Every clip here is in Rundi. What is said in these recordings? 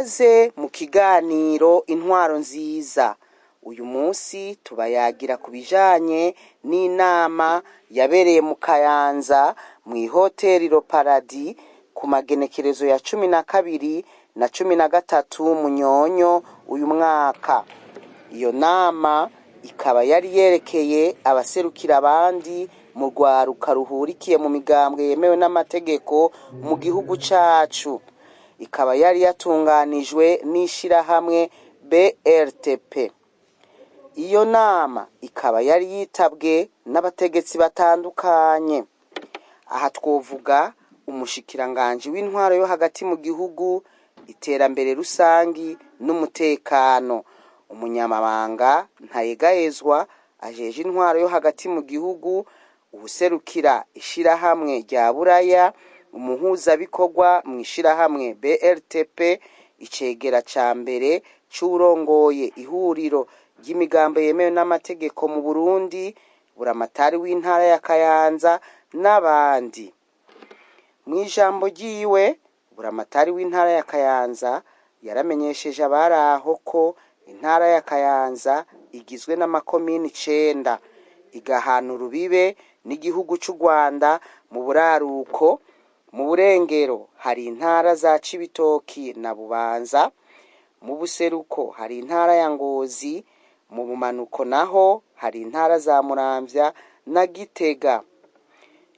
kaze mu kiganiro intwaro nziza. Uyu munsi tubayagira ku bijanye n'inama yabereye mu Kayanza mu ihoteli Le Paradis ku magenekerezo ya 12 na 13 Munyonyo uyu mwaka. Iyo nama ikaba yari yerekeye abaserukira abandi mu rwaruka ruhurikiye mu migambwe yemewe n'amategeko mu gihugu cacu. Ikaba yari yatunganijwe n'ishirahamwe BRTP. Iyo nama ikaba yari yitabwe n'abategetsi batandukanye. Aha twovuga umushikiranganje w'intwaro yo hagati mu gihugu, iterambere rusangi n'umutekano, umunyamabanga ntayegayezwa ajeje intwaro yo hagati mu gihugu, ubuserukira ishirahamwe rya Buraya, umuhuza bikorwa mu ishirahamwe BRTP, icegera ca mbere c'urongoye ihuriro ry'imigambo yemewe n'amategeko mu Burundi, buramatari w'intara ya Kayanza n'abandi. Mwijambo ryiwe buramatari w'intara ya Kayanza yaramenyesheje abaraho ko intara ya Kayanza igizwe n'amakomini 9, igahana urubibe n'igihugu c'u Rwanda. Mu buraruko, mu burengero hari intara za Cibitoki na Bubanza, mu buseruko hari intara ya Ngozi, mu bumanuko naho hari intara za Muramvya na Gitega.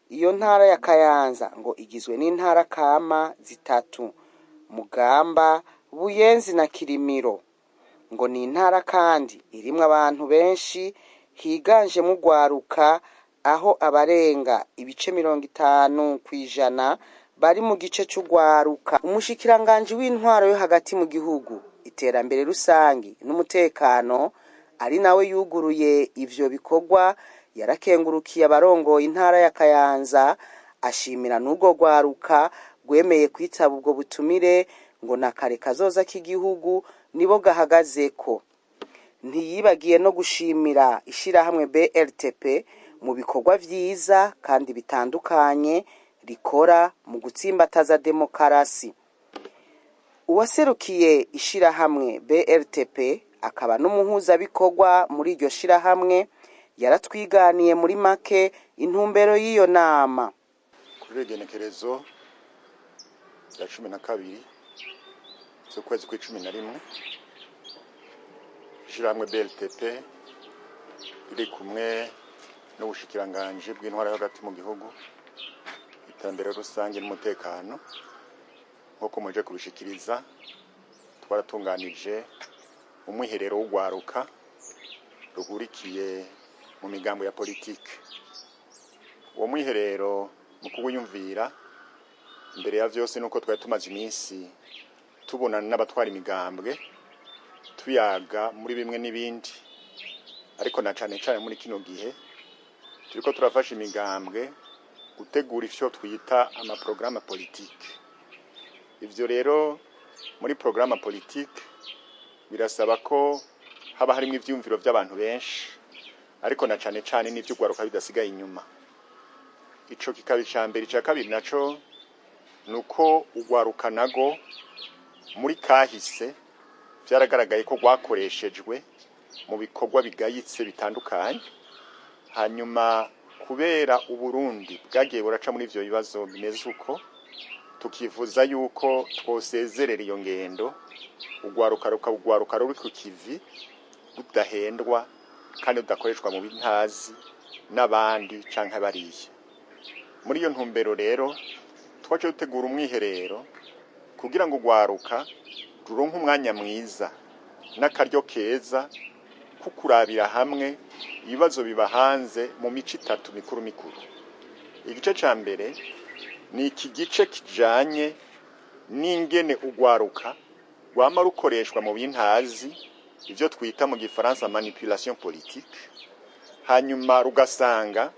Iyo ntara ya Kayanza ngo igizwe n'intara kama 3: Mugamba, Buyenzi na Kirimiro. Ngo ni intara kandi irimwe abantu benshi, higanje mu rwaruka, aho abarenga ibice 50% bari mu gice c'urwaruka. Umushikiranganje w'intwaro yo hagati mu gihugu, iterambere rusangi n'umutekano, ari nawe yuguruye ivyo bikorwa, yarakengurukiye abarongoye intara ya Kayanza, ashimira n'urwo rwaruka rwemeye kwitaba ubwo butumire, ngo nakare kazoza k'igihugu nibo gahagazeko. Ntiyibagiye no gushimira ishirahamwe BRTP mu bikorwa vyiza kandi bitandukanye rikora mu gutsimbataza demokarasi. Uwaserukiye ishirahamwe BRTP akaba n'umuhuza bikorwa muri iryo shirahamwe, yaratwiganiye muri make intumbero y'iyo nama. Kuri genekerezo ya 12 z'ukwezi kwa 11, ishirahamwe BRTP iri kumwe n'ubushikiranganje bw'intwaro hagati mu gihugu, iterambere rusange n'umutekano, nk'uko muje kubishikiriza, twaratunganije umwiherero w'ugwaruka ruhurikiye mu migambo ya politike. Uwo mwiherero mu kuwiyumvira, imbere ya vyose nuko twari tumaze iminsi tubonana n'abatwara imigambwe, tuyaga muri bimwe n'ibindi, ariko na cane cane muri kino gihe turiko turafasha imigambwe gutegura ivyo twita amaprograma politike. Ivyo rero muri programa politike birasaba ko haba harimo ivyumviro by'abantu benshi, ariko na cane cane n'ivyo gwaruka bidasigaye inyuma. Ico kikaba icambere. Ica kabiri naco nuko ugwaruka nago muri kahise vyaragaragaye ko gwakoreshejwe mu bikorwa bigayitse bitandukanye, hanyuma kubera Uburundi bwagiye buraca muri ivyo bibazo bimeze uko, tukivuza yuko twosezerera iyo ngendo, ugwaruka ruri ku kivi, udahendwa kandi udakoreshwa mu bintazi n'abandi canke bariye. Muri iyo ntumbero rero twaje gutegura umwiherero kugira ngo ugwaruka ruronke umwanya mwiza n'akaryo keza kukurabira hamwe ibibazo bibahanze mu mico 3 mikuru. Igice ca mbere ni iki gice kijanye n'ingene ugwaruka rwama rukoreshwa mu bintazi, ivyo twita mu gifaransa manipulation politique, hanyuma rugasanga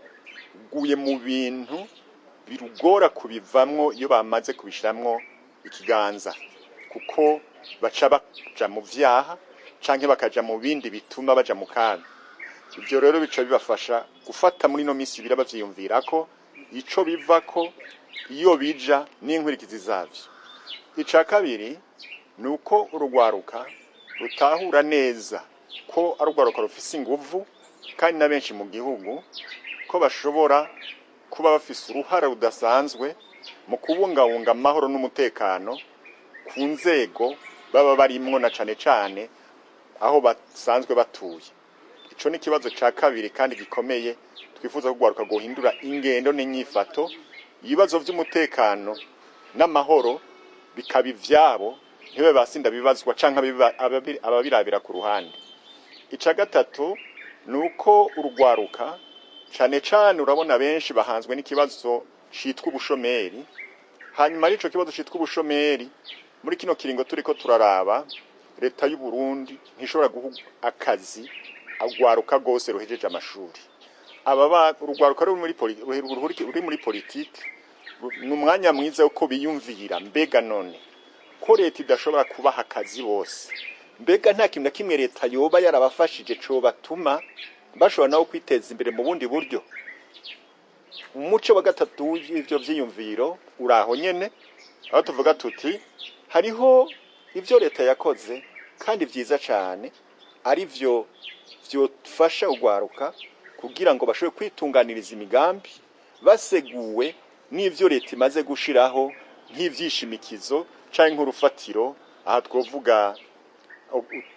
guye mu bintu birugora kubivamwo iyo bamaze kubishiramwo ikiganza, kuko baca baja mu vyaha canke bakaja mu bindi bituma baja mu kaga. Ivyo rero bica bibafasha gufata muri no misi biraba vyiyumvirako ico bivako iyo bija n'inkurikizi zavyo. Ica kabiri nuko urugwaruka rutahura neza ko ari urugwaruka rufise inguvu kandi na benshi mu gihugu ko bashobora kuba bafise uruhara rudasanzwe mu kubungabunga amahoro n'umutekano ku nzego baba barimwo na cane cane aho basanzwe batuye. Ico ni kibazo ca kabiri kandi gikomeye twifuza kugwaruka guhindura ingendo n'inyifato, ibibazo vy'umutekano n'amahoro bikaba ivyabo ntibe basinda bibazwa canke ababirabira ku ruhande. Ica gatatu nuko urugwaruka cane cane urabona benshi bahanzwe n'ikibazo citwa ubushomeri. Hanyuma arico kibazo citwa ubushomeri muri kino kiringo turiko turaraba leta y'u Burundi ntishobora guha akazi agwaruka gose ruhejeje amashuri. Urugwaruka ruri muri politiki n'umwanya mwiza uko biyumvira mbega none ko leta idashobora kubaha akazi bose, mbega nta kintu na kimwe leta yoba yarabafashije co batuma bashobora nawo kwiteza imbere mu bundi buryo. Umuco wa gatatu w'ivyo vyiyumviro uraho nyene, aho tuvuga tuti hariho ivyo leta yakoze kandi vyiza cane ari vyo vyofasha ugwaruka kugira ngo bashobore kwitunganiriza imigambi baseguwe n'ivyo leta imaze gushiraho nk'ivyishimikizo canke nk'urufatiro. Aha twovuga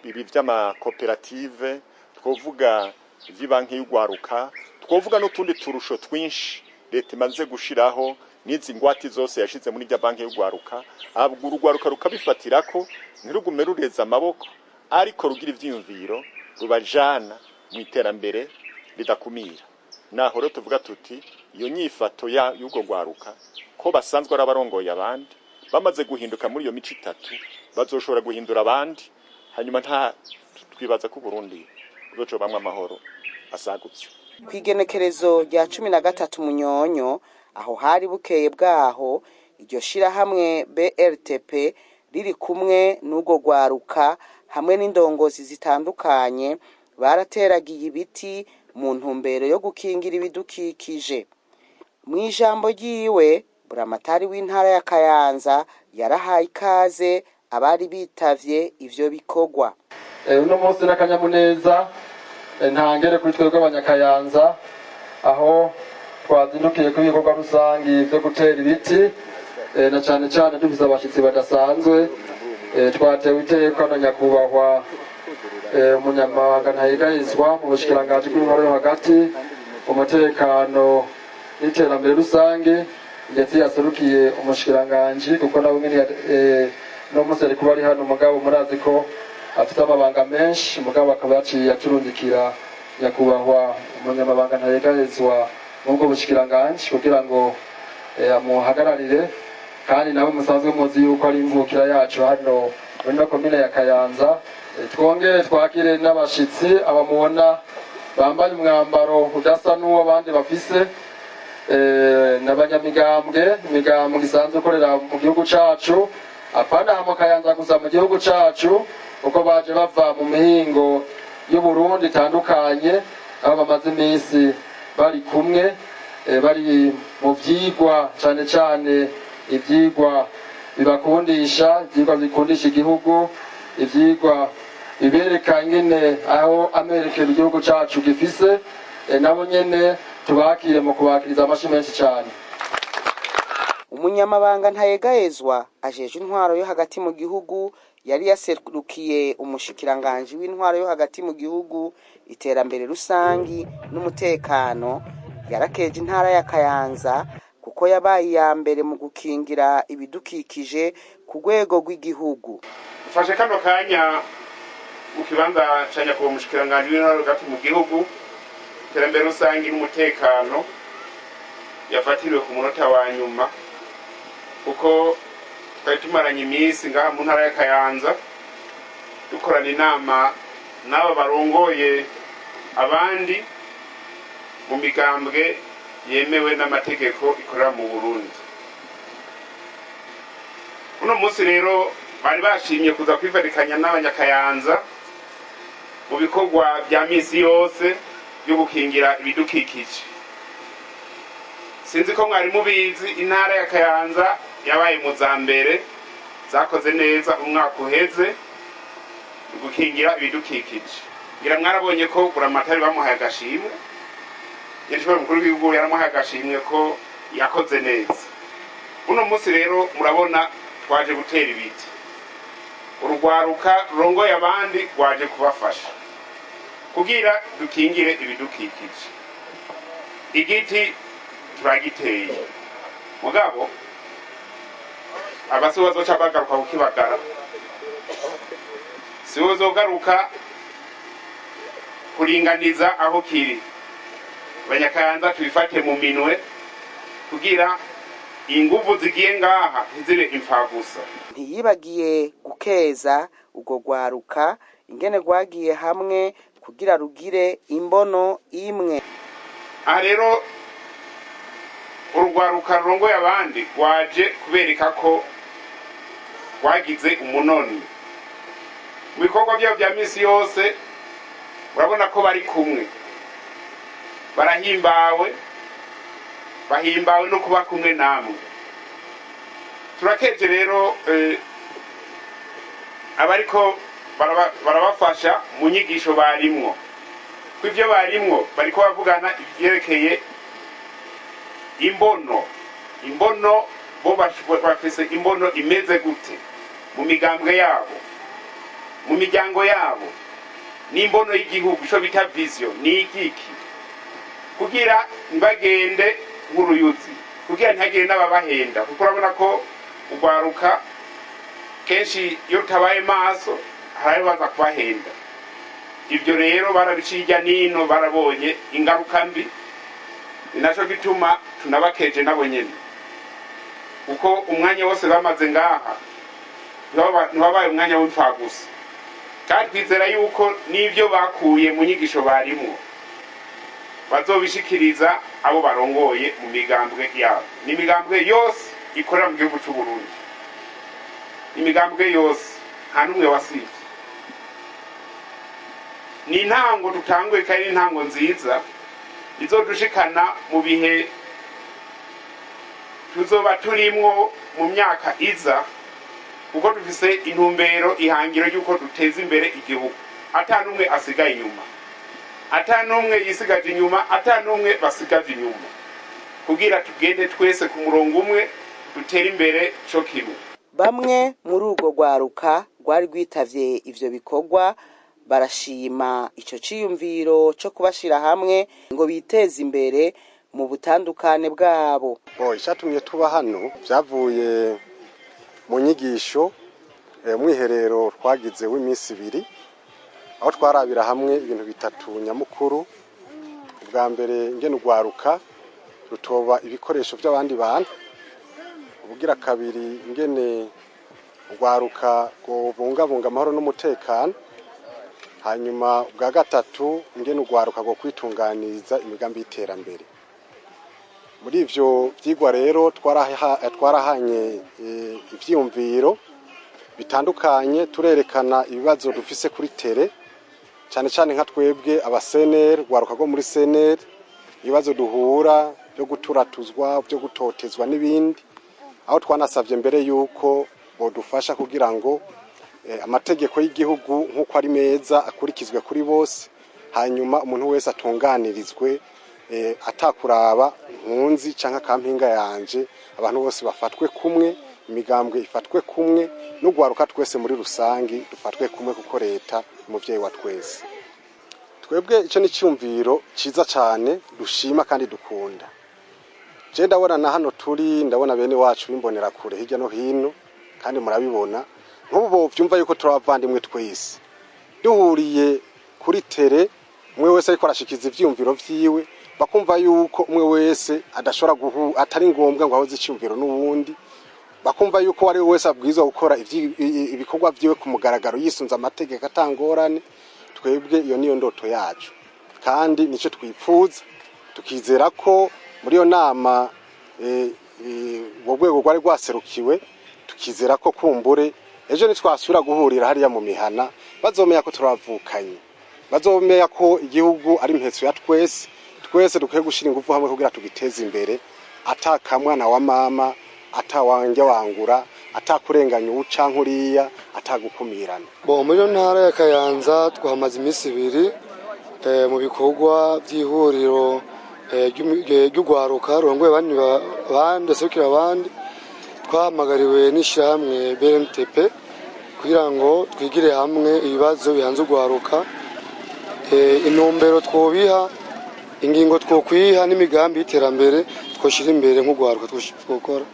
ibi vy'amakoperative, twovuga ivy'ibanki y'ugwaruka, twovuga n'utundi turusho twinshi leta imaze gushiraho n'izi ngwati zose yashize muri rya banki y'ugwaruka. Abwo urugwaruka rukabifatirako ntirugume rureza amaboko ariko rugira ivyiyumviro rubajana mu iterambere ridakumira. Naho rero tuvuga tuti iyo nyifato y'ugo gwaruka ko basanzwe ari abarongoye abandi bamaze guhinduka muri iyo mico itatu bazoshobora guhindura abandi, hanyuma nta twibaza ko Burundi buzoco bamwe amahoro asagutse. Kwigenekerezo rya 13 Munyonyo aho hari bukeye bwaho iryo shirahamwe BRTP riri kumwe n'ugo gwaruka hamwe n'indongozi zitandukanye barateragiye ibiti mu ntumbero yo gukingira ibidukikije. Mu ijambo ryiwe buramatari w'intara ya Kayanza yarahaye ikaze abari bitavye ivyo bikorwa. Uno munsi n'akanyamuneza ntangere kuri twebwe abanyakayanza aho twazindukiye ku bikorwa rusangi byo gutera ibiti na cane cane dufise abashitsi badasanzwe. Twatewe iteka na nyakubahwa umunyamabanga ntayegayezwa mu bushikiranganji bw'intwaro yo hagati, umutekano n'iterambere rusange, ndetse yaserukiye umushikiranganji kuko nabo nyene no munsi ari kuba ari hano. Mugabo murazi ko afite amabanga menshi, mugabo akaba yaciye aturundikira nyakubahwa umunyamabanga ntayegayezwa n'ubwo bushikiranganji kugira ngo amuhagararire, kandi nabo musanzwe muzi yuko ari imvukira yacu hano muri komine ya Kayanza. Twongere twakire n'abashitsi abamubona bambaye umwambaro udasa n'uwo abandi bafise, n'abanyamigambwe, imigambwe isanzwe ikorera mu gihugu cacu, apana mu Kayanza gusa mu gihugu cacu, uko baje bava mu mihingo y'u Burundi itandukanye, aho bamaze iminsi bari kumwe, bari mu vyigwa cane cane ivyigwa bibakundisha, ivyigwa bikundisha igihugu, ivyigwa bibereka ingene aho amerekera igihugu cacu gifise. Nabo nyene tubakire mu kubakiriza amashi menshi cane. Umunyamabanga ntayegayezwa ajeje intwaro yo hagati mu gihugu yari yaserukiye umushikiranganje w'intwaro yo hagati mu gihugu, iterambere rusangi n'umutekano, yarakeje intara ya Kayanza kuko yabaye ya mbere mu gukingira ibidukikije ku rwego rw'igihugu. Ufashe kano kanya mu kibanza canya ku mushikiranganje w'intwaro hagati mu gihugu, iterambere rusangi n'umutekano, yafatiriwe ku munota wa nyuma kuko twari tumaranye iminsi ngaha mu ntara ya Kayanza dukorana inama n'aba barongoye abandi mu migambwe yemewe n'amategeko ikorera mu Burundi. Uno munsi rero bari bashimye kuza kwifarikanya n'abanyakayanza mu bikorwa bya misi yose byo gukingira ibidukikije. Sinzi ko mwari mubizi intara ya Kayanza yabaye mu zambere zakoze neza umwaka uheze gukingira ibidukikije. Ngira mwarabonye ko buramatari bamuhaye agashimwe, yashobora mukuru w'igihugu yaramuhaye agashimwe ko yakoze neza. Uno munsi rero murabona twaje gutera ibiti, urugwaruka rurongoye abandi rwaje kubafasha kugira dukingire ibidukikije. Igiti turagiteye mugabo abasi bazoca bagaruka kukibagara, si uzogaruka kuringaniza aho kiri. Abanyakayanza tubifate mu minwe kugira inguvu zigiye ngaha ntizibe imfagusa. Ntiyibagiye gukeza ubwo rwaruka ingene rwagiye hamwe kugira rugire imbono imwe. Aha rero urugwaruka rurongoye abandi rwaje kubereka ko rwagize umunoni mu bikorwa byabo bya misi yose. Urabona ko bari kumwe, barahimbawe, bahimbawe no kuba kumwe namwe. Turakeje rero abariko barabafasha mu nyigisho barimwo, kw'ivyo barimwo bariko bavugana ivyerekeye imbono bo bafise imbono imeze gute mu migambwe yabo, mu miryango yabo, n'imbono y'igihugu ico bita vision ni igiki, kugira ntibagende nk'uruyuzi, kugira ntihagire n'ababahenda, kuko urabona ko urwaruka kenshi iyo utabaye maso hari baza kubahenda. Ibyo rero barabiciye nino, barabonye ingaruka mbi, ni naco gituma tunabakeje nabo nyene, kuko umwanya wose bamaze ngaha ntiwabaye umwanya w'imfagusa. Kandi twizera yuko n'ibyo bakuye mu nyigisho barimwo bazobishikiriza abo barongoye mu migambwe yabo. Ni imigambwe yose ikorera mu gihugu cy'u Burundi, imigambwe yose nta n'umwe wasivye. Ni intango tutanguye kandi intango nziza izodushikana mu bihe tuzoba turimwo mu myaka iza, kuko dufise intumbero ihangiro y'uko duteza imbere igihugu, ata n'umwe asigaye inyuma, ata n'umwe yisigaje inyuma, ata n'umwe basigaje inyuma, kugira tugende twese ku murongo umwe dutera imbere co kimwe. Bamwe muri urwo rwaruka rwari rwitavye ivyo bikorwa barashima ico ciyumviro co kubashira hamwe ngo biteze imbere mu butandukane bwabo. Icatumye tuba hano vyavuye mu nyigisho mwiherero twagize w'iminsi 2, aho twarabira hamwe ibintu bitatu nyamukuru. Ubwa mbere ingene urwaruka rutoba ibikoresho by'abandi bantu, ubugira kabiri ingene urwaruka rwobungabunga amahoro n'umutekano, hanyuma ubwa gatatu ingene urwaruka rwo kwitunganiriza imigambi y'iterambere. Muri ivyo vyigwa rero twarahanye ivyiyumviro bitandukanye, turerekana ibibazo dufise kuri tere, cyane cyane nka twebwe abaseneri, rwaruka rwo muri seneri, ibibazo duhura byo guturatuzwa, byo gutotezwa n'ibindi, aho twanasavye mbere yuko bodufasha kugira ngo amategeko y'igihugu nk'uko ari meza akurikizwe kuri bose, hanyuma umuntu wese atunganirizwe atakuraba nkunzi canka kampinga yanje, abantu bose bafatwe kumwe, imigambwe ifatwe kumwe, n'ugwaruka twese muri rusangi dufatwe kumwe, kuko leta umuvyeyi wa twese. Twebwe ico ni cyumviro ciza cyane dushima kandi dukunda. Je ndabona na hano turi, ndabona bene wacu bimbonera kure hirya no hino, kandi murabibona nk'ubu vyumva yuko turabavandimwe twese duhuriye kuri tere, umwe wese ariko arashikiza ivyumviro vyiwe, bakumva yuko umwe wese adashobora atari ngombwa ngo ahoze icyumviro n'ubundi, bakumva yuko wari wese abwirizwa gukora ibikorwa vyiwe ku mugaragaro yisunza amategeko atangorane. Twebwe iyo niyo ndoto yacu kandi nico twipfuza, tukizera ko muri yo nama ubwo rwari rwaserukiwe, tukizera ko kumbure ejo nitwasubira guhurira hariya mu mihana bazomenya ko turavukanye, bazomenya ko igihugu ari impetso ya twese dukwiye gushira ingufu hamwe kugira tugiteze imbere, atakamwana wa mama, atawanje wangura, atakurenganya uca nkuriya atagukumirana. Muri ntara ya Kayanza twahamaze iminsi 2 mu bikorwa by'ihuriro ry'ugwaruka rongoye bandi sekira abandi twahamagariwe n'ishyirahamwe BNTP kugira ngo twigire hamwe ibibazo bihanze ugwaruka, intumbero twobiha, ingingo twokwiha n'imigambi y'iterambere twoshira imbere nk'ugwaruka twokora.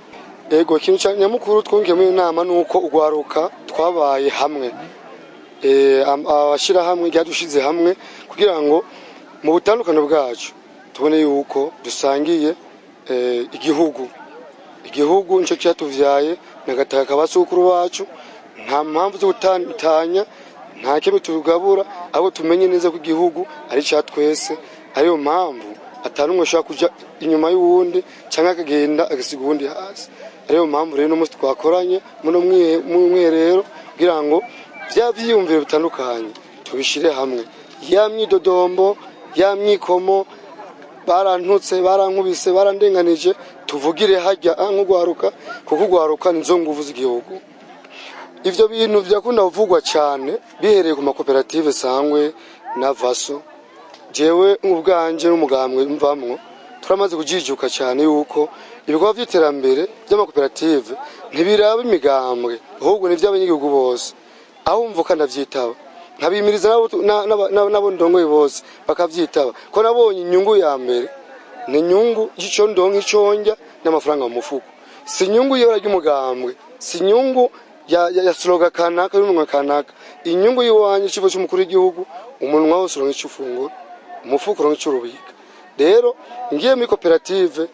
Ego ikintu cya nyamukuru twungiye mu inama nuko ugwaruka twabaye hamwe, abashira hamwe ryadushize hamwe kugira ngo mu butandukano bwacu tubone yuko dusangiye igihugu nicyo cyatuvyaye nagataka kabasukuru bacu, nta mpamvu zo gutanya, nta kimwe tugabura, abo tumenye neza ko igihugu ari cya twese, ariyo mpamvu atanumwe ashaka kuja inyuma y'uwundi cyangwa akagenda agasiga uwundi hasi. Ariyo mpamvu rero n'umunsi twakoranye muno mwiherero kugira ngo bya byiyumviro bitandukanye tubishire hamwe, ya myidodombo, ya myikomo, barantutse, barankubise, barandenganije, tuvugire hajya nk'ugwaruka, kuko ugwaruka nizo nguvu z'igihugu. Ivyo bintu byakunda kuvugwa cyane bihereye ku makoperative sangwe na Vaso. Jewe ubwanje n'umugambwe mvamwo turamaze kujijuka cyane yuko ibikorwa by'iterambere by'amakoperative ntibiraba imigambwe, ahubwo ni by'abanyagihugu bose. Aho umvuka ndavyitaba, nkabimiriza nabo ndongoye bose bakavyitaba, ko nabonye inyungu ya mbere ni inyungu y'icyo ndongo iconja n'amafaranga mu mufuko, si inyungu y'ibara ry'umugambwe, si inyungu ya sloga kanaka y'umunwa kanaka, inyungu yiwanye ikivo cy'umukuru w'igihugu, umunwa wose uronka icyo ufungura, umufuko uronka icyo urubika. Rero ngiye muri koperative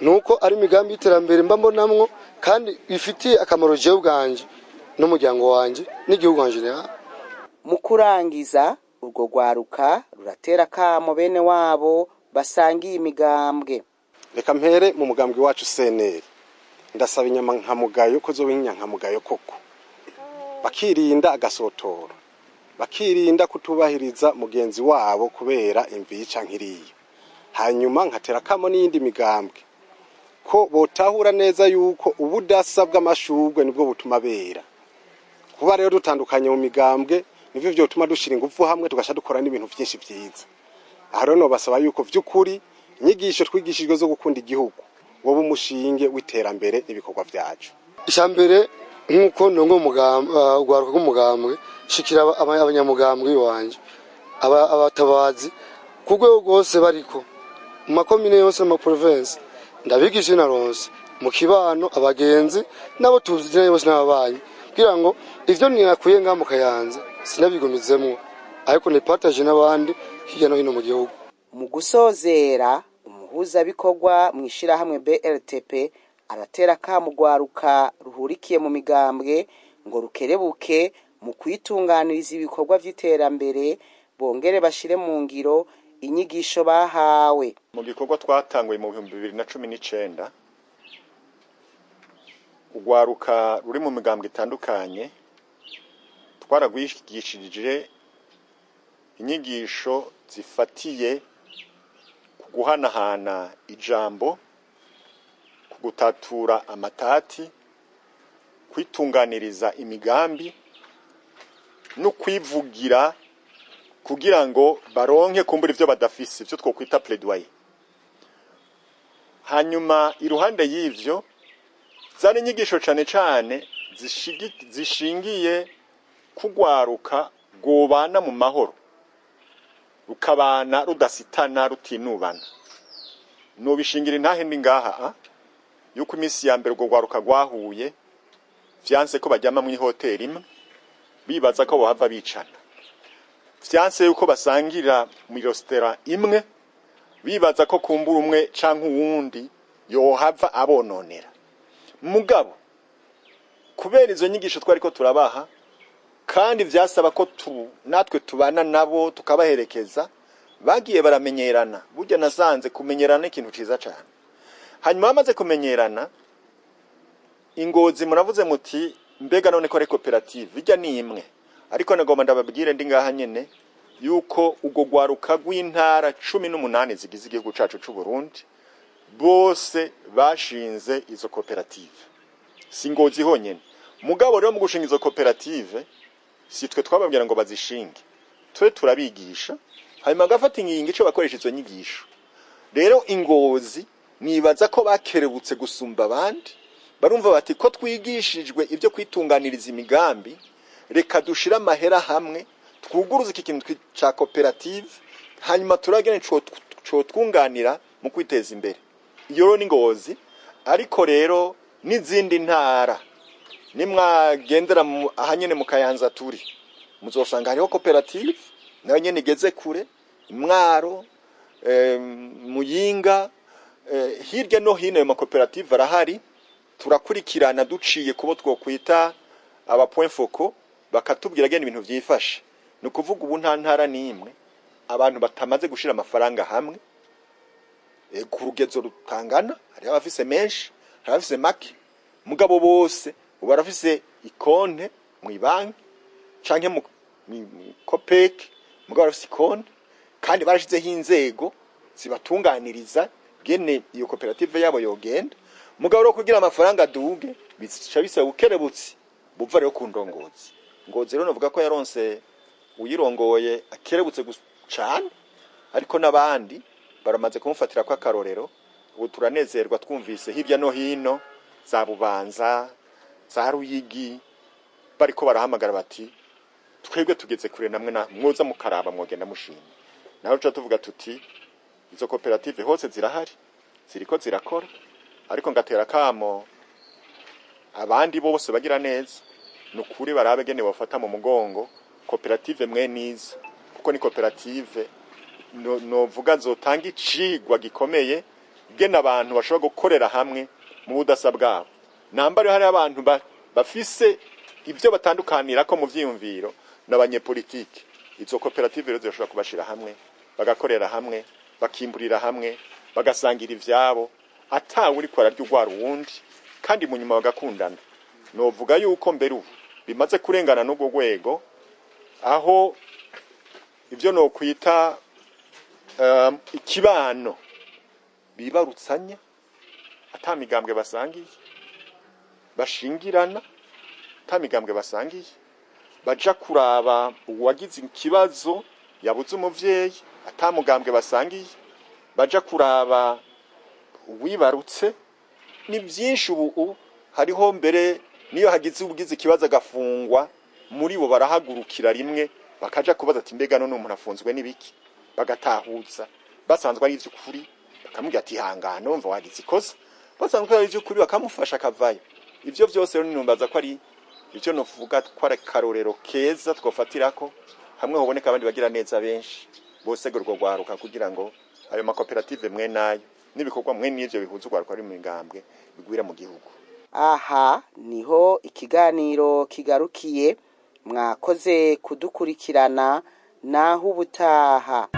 nuko ari imigambi y'iterambere mba mbonamwo kandi ifitiye akamaro jewe ubwanje n'umuryango wanje n'igihugu wanje. Mu kurangiza urwo gwaruka ruratera kamo bene wabo basangiye imigambwe. Reka mpere mu mugambwe wacu CNL, ndasaba inyama nkamugayo ko zo binyankamugayo koko bakirinda agasotoro, bakirinda kutubahiriza mugenzi wabo kubera imvica nkiriye. Hanyuma nkatera kamo n'indi migambwe ko botahura neza yuko ubudasa bw'amashurwe nibwo butuma bera. Kuba rero dutandukanye mu migambwe nivyo byo tuma dushira ingufu hamwe tugasha dukora n'ibintu byinshi byiza. Aha rero no basaba yuko vy'ukuri inyigisho twigishijwe zo gukunda igihugu wowe umushinge w'iterambere ibikorwa byacu. Ishambere nkuko ndongo ugwaruka rw'umugambwe shikira abanyamugambwe wanje abatabazi kugwe rwose bariko mu makomine yose mu province, ndabigije naronse mu kibano abagenzi nabo tuziranye bose n'ababanyi kugira ngo ivyo nirakuye nga mu Kayanza sinabigomizemwo, ariko ne partage n'abandi hirya no hino mu gihugu. Mu gusozera umuhuza bikorwa mu ishirahamwe BLTP aratera kamugwaruka ruhurikiye mu migambwe ngo rukerebuke mu kwitunganiriza ibikorwa vy'iterambere, bongere bashire mu ngiro inyigisho bahawe. Mu gikorwa twatanguye mu 2019 ugwaruka ruri mu migambwe itandukanye twaragwishigishije inyigisho zifatiye kuguhanahana ijambo, kugutatura amatati, kwitunganiriza imigambi no kwivugira kugira ngo baronke kumbura ivyo badafise, ivyo twokwita plaidoyer. Hanyuma iruhande y'ivyo zari inyigisho cane zishingiye kugwaruka gobana mu mahoro, rukabana rudasitana rutinubana. No bishingira intahe ndi ngaha yuko imisi ya mbere gwaruka gwahuye vyanse ko bajyama mu hoteli imwe bibaza ko bohava bicana, vyanse yuko basangira mu restaurant imwe bibaza ko kumbura umwe canke uwundi yohava abononera. Mugabo kubera izo nyigisho twari ko turabaha kandi vyasaba ko natwe tubana nabo tukabaherekeza, bagiye baramenyerana. Burya nasanze kumenyerana ikintu ciza cyane. Hanyuma bamaze kumenyerana, Ingozi muravuze muti mbega none ko ari koperative bijya ni imwe, ariko nagomba ndababwire ndi ngaha nyene yuko ugo gwaruka gw'intara 18 zigize igihugu cacu c'u Burundi bose bashinze izo koperative. Si Ngozi honyene, mugabo rero mu gushinga izo koperative si twe twababwira ngo bazishinge, twe turabigisha hanyuma gafata ingingo ico bakoresha izo nyigisho. Rero Ingozi nibaza ko bakerebutse gusumba abandi, barumva bati ko twigishijwe ibyo kwitunganiriza imigambi, reka dushira amahera hamwe twuguruza iki kintu ca koperative, hanyuma turagene co twunganira mu kwiteza imbere. Iyo ni Ngozi. Ariko rero n'izindi ntara nimwagendera ahanyene mu Kayanza turi, muzosanga hariho koperative nayo nyene igeze kure, Mwaro, Muyinga, hirya no hino ayo makoperative arahari. Turakurikirana duciye kubo twokwita aba point focal, bakatubwira gene ibintu vyifashe. Ni ukuvuga ubu nta ntara n'imwe abantu batamaze gushira amafaranga hamwe ku rugezo rutangana. Hari abafise menshi, hari abafise make, mugabo bose barafise ikonte mu banki canke mu Copec, mugabo barafise ikonte kandi barashizeho inzego zibatunganiriza gene iyo koperative yabo yogenda. Mugabo ro kugira amafaranga duge bica bisaba ukerebutsi buva rero ku ndongozi. Ngozi rero novuga ko yaronse uyirongoye akerebutse cyane, ariko nabandi baramaze kumufatira kwa karorero. Ubu turanezerwa twumvise hirya no hino za Bubanza, za Ruyigi bariko barahamagara bati twebwe tugeze kure namwe na mwoza mukaraba mwogenda mushima. Naho cyo tuvuga tuti izo koperative hose zirahari, ziriko zirakora, ariko ngatera kamo abandi bose bagira neza nukuri barabe gene bafata mu mugongo koperative mwe niza, kuko ni koperative no vuga zotanga icigwa gikomeye gene abantu bashobora gukorera hamwe mu budasa bwabo. Nambare hari abantu bafise ibyo batandukanira ko mu vyiyumviro n'abanyepolitike. Izo koperative rero zishobora kubashira hamwe, bagakorera hamwe, bakimburira hamwe, bagasangira ivyabo atawe uri kwara ry'ugwara uwundi, kandi mu nyuma bagakundana. Novuga yuko mbere ubu bimaze kurengana n'ubwo rwego, aho ivyo no kwita ikibano bibarutsanya atamigambwe basangiye, bashingirana atamigambwe basangiye, baja kuraba uwagize ikibazo yabuze umuvyeyi atamugambwe basangiye, baja kuraba uwibarutse. Ni byinshi ubu hariho mbere niyo hagize ubugize ikibazo agafungwa, muri bo barahagurukira rimwe bakaja kubaza ati mbega none umuntu afunzwe nibiki, bagatahuza basanzwe ari ivy'ukuri, bakamubwira ati hangana umva wagize ikosa, basanzwe ari ivy'ukuri bakamufasha akavayo. Ivyo byose rero ninumbaza ko ari ivyo novuga ko ari karorero keza twofatirako hamwe hoboneka abandi bagira neza benshi bose gorwo gwaruka, kugira ngo ayo makoperative mwe nayo nibikorwa mwe n'ivyo bihuza ugwaruka ari mu ngambwe bigwira mu gihugu. Aha niho ikiganiro kigarukiye. Mwakoze kudukurikirana, naho ubutaha.